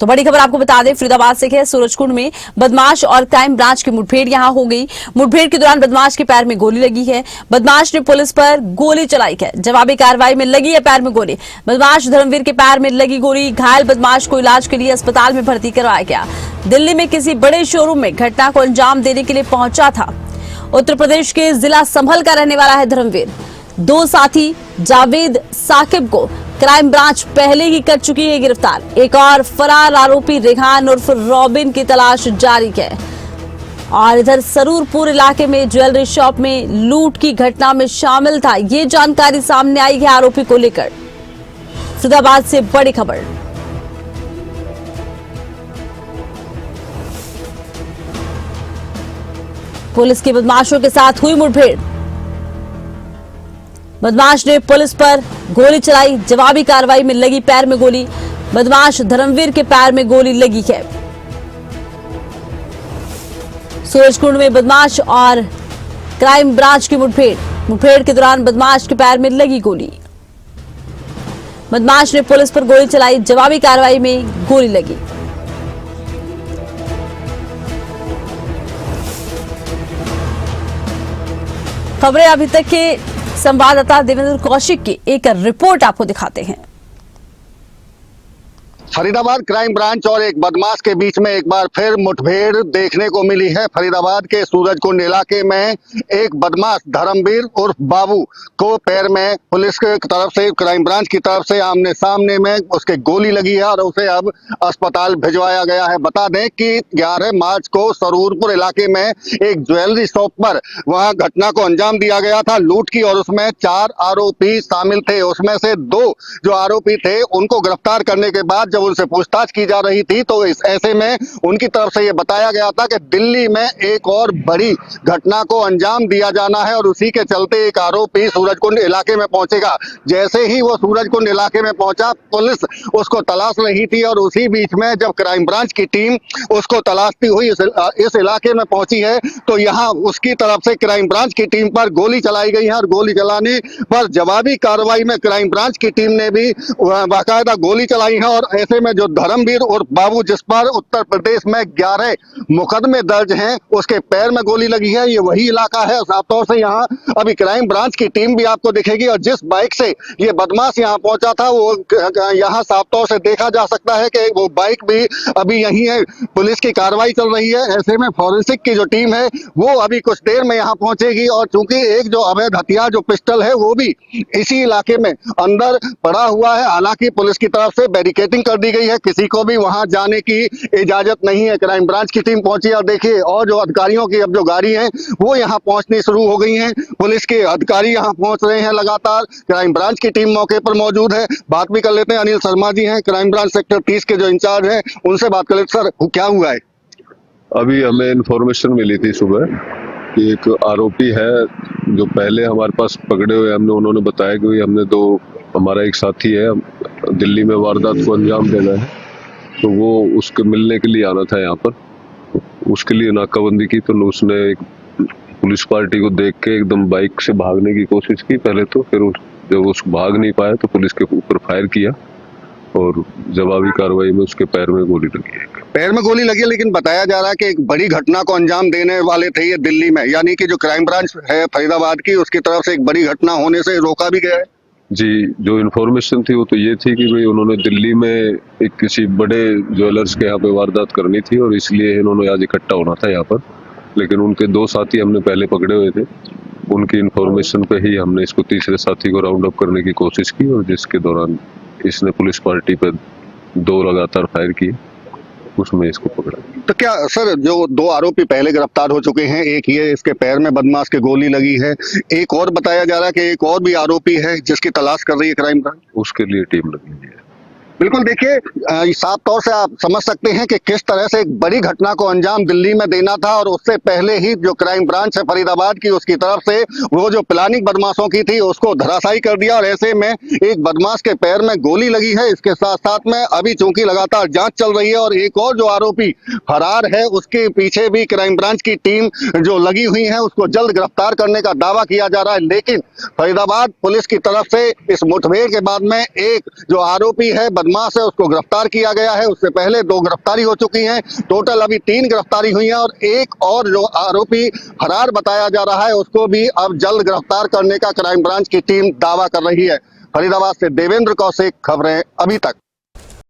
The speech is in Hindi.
तो बड़ी खबर आपको बता दें, फरीदाबाद से है, सूरजकुंड में बदमाश और क्राइम ब्रांच की मुठभेड़ यहां हो गई। मुठभेड़ के दौरान बदमाश के पैर में गोली लगी है। बदमाश ने पुलिस पर गोली चलाई है। जवाबी कार्रवाई में लगी है पैर में गोली। बदमाश धर्मवीर के पैर में लगी गोली। घायल बदमाश को इलाज के लिए अस्पताल में भर्ती करवाया गया। दिल्ली में किसी बड़े शोरूम में घटना को अंजाम देने के लिए पहुंचा था। उत्तर प्रदेश के जिला संभल का रहने वाला है धर्मवीर। दो साथी जावेद साकिब को क्राइम ब्रांच पहले ही कर चुकी है गिरफ्तार। एक और फरार आरोपी रेहान उर्फ रॉबिन की तलाश जारी है। और इधर सरूरपुर इलाके में ज्वेलरी शॉप में लूट की घटना में शामिल था, ये जानकारी सामने आई है आरोपी को लेकर। फरीदाबाद से बड़ी खबर। पुलिस की बदमाशों के साथ हुई मुठभेड़। बदमाश ने पुलिस पर गोली चलाई। जवाबी कार्रवाई में लगी पैर में गोली। बदमाश धर्मवीर के पैर में गोली लगी है। सूरजकुंड में बदमाश और क्राइम ब्रांच की मुठभेड़ के दौरान बदमाश के पैर में लगी गोली। बदमाश ने पुलिस पर गोली चलाई। जवाबी कार्रवाई में गोली लगी। खबरें अभी तक के संवाददाता देवेंद्र कौशिक की एक रिपोर्ट आपको दिखाते हैं। फरीदाबाद क्राइम ब्रांच और एक बदमाश के बीच में एक बार फिर मुठभेड़ देखने को मिली है। फरीदाबाद के सूरजकुंड इलाके में एक बदमाश धर्मवीर उर्फ बाबू को पैर में पुलिस की तरफ से, क्राइम ब्रांच की तरफ से आमने सामने में उसके गोली लगी है और उसे अब अस्पताल भिजवाया गया है। बता दें कि 11 मार्च को सरूरपुर इलाके में एक ज्वेलरी शॉप पर वहां घटना को अंजाम दिया गया था लूट की, और उसमें 4 आरोपी शामिल थे। उसमें से 2 जो आरोपी थे उनको गिरफ्तार करने के बाद जब उनसे पूछताछ की जा रही थी तो इस ऐसे में उनकी तरफ से यह बताया गया था कि दिल्ली में एक और बड़ी घटना को अंजाम दिया जाना है और उसी के चलते एक आरोपी सूरजकुंड इलाके में पहुंचेगा। जैसे ही वो सूरजकुंड इलाके में पहुंचा, पुलिस उसको तलाश रही थी और उसी बीच में जब क्राइम ब्रांच की टीम उसको तलाशती हुई इस इलाके में पहुंची है तो यहाँ उसकी तरफ से क्राइम ब्रांच की टीम पर गोली चलाई गई है और गोली चलाने पर जवाबी कार्रवाई में क्राइम ब्रांच की टीम ने भी बाकायदा गोली चलाई है। और ऐसे में जो धर्मवीर और बाबू, जिस पर उत्तर प्रदेश में 11 मुकदमे दर्ज हैं, उसके पैर में गोली लगी है, ये वही इलाका है। साफ तौर से यहाँ अभी क्राइम ब्रांच की टीम भी आपको दिखेगी और जिस बाइक से ये बदमाश यहाँ पहुंचा था वो यहाँ साफ तौर से देखा जा सकता है कि वो बाइक भी अभी यही है। पुलिस की कार्रवाई चल रही है। ऐसे में फॉरेंसिक की जो टीम है वो अभी कुछ देर में यहाँ पहुंचेगी और चूंकि एक जो अवैध हथियार जो पिस्टल है वो भी इसी इलाके में अंदर पड़ा हुआ है। हालांकि पुलिस की तरफ से बैरिकेडिंग कर दी गई है, किसी को भी वहां जाने की इजाजत नहीं है। क्राइम ब्रांच की टीम पहुंची और देखिए, और जो अधिकारियों की अब जो गाड़ी है वो यहाँ पहुंचनी शुरू हो गई हैं। पुलिस के अधिकारी यहाँ पहुंच रहे हैं लगातार। क्राइम ब्रांच की टीम मौके पर मौजूद है। बात भी कर लेते हैं, अनिल शर्मा जी हैं क्राइम ब्रांच सेक्टर 30 के जो इंचार्ज हैं, उनसे बात कर लेते। सर, क्या हुआ है? अभी हमें इन्फॉर्मेशन मिली थी सुबह कि एक आरोपी है जो पहले हमारे पास पकड़े हुए हमने, उन्होंने बताया कि हमने 2, हमारा एक साथी है दिल्ली में वारदात को अंजाम देना है, तो वो उसके मिलने के लिए आना था यहाँ पर। उसके लिए नाकाबंदी की तो उसने एक पुलिस पार्टी को देख के एकदम बाइक से भागने की कोशिश की पहले तो, फिर जब उस भाग नहीं पाया तो पुलिस के ऊपर फायर किया और जवाबी कार्रवाई में उसके पैर में गोली लगी है। पैर में गोली लगी है, लेकिन बताया जा रहा है कि एक बड़ी घटना को अंजाम देने वाले थे ये दिल्ली में, यानी कि जो क्राइम ब्रांच है फरीदाबाद की उसकी तरफ से एक बड़ी घटना होने से रोका भी गया है। जी, जो इन्फॉर्मेशन थी वो तो ये थी कि भाई उन्होंने दिल्ली में एक किसी बड़े ज्वेलर्स के यहाँ पे वारदात करनी थी और इसलिए इन्होंने आज इकट्ठा होना था यहाँ पर। लेकिन उनके 2 साथी हमने पहले पकड़े हुए थे, उनकी इन्फॉर्मेशन पे ही हमने इसको तीसरे साथी को राउंड अप करने की कोशिश की और जिसके दौरान इसने पुलिस पार्टी पे 2 लगातार फायर किए, उसमें इसको पकड़ा। तो क्या सर, जो 2 आरोपी पहले गिरफ्तार हो चुके हैं, एक ये इसके पैर में बदमाश के गोली लगी है, एक और बताया जा रहा है कि एक और भी आरोपी है जिसकी तलाश कर रही है क्राइम ब्रांच, उसके लिए टीम लगी हुई है। बिल्कुल, देखिए साफ तौर से आप समझ सकते हैं कि किस तरह से एक बड़ी घटना को अंजाम दिल्ली में देना था और उससे पहले ही जो क्राइम ब्रांच है फरीदाबाद की उसकी तरफ से वो जो प्लानिंग बदमाशों की थी उसको धराशायी कर दिया और ऐसे में एक बदमाश के पैर में गोली लगी है। इसके साथ साथ में अभी चूंकि लगातार जांच चल रही है और एक और जो आरोपी फरार है उसके पीछे भी क्राइम ब्रांच की टीम जो लगी हुई है उसको जल्द गिरफ्तार करने का दावा किया जा रहा है। लेकिन फरीदाबाद पुलिस की तरफ से इस मुठभेड़ के बाद में एक जो आरोपी है बदमाश है उसको गिरफ्तार किया गया है। उससे पहले 2 गिरफ्तारी हो चुकी हैं। टोटल अभी 3 गिरफ्तारी हुई हैं और एक और जो आरोपी फरार बताया जा रहा है उसको भी अब जल्द गिरफ्तार करने का क्राइम ब्रांच की टीम दावा कर रही है। फरीदाबाद से देवेंद्र कौशिक, खबरें अभी तक।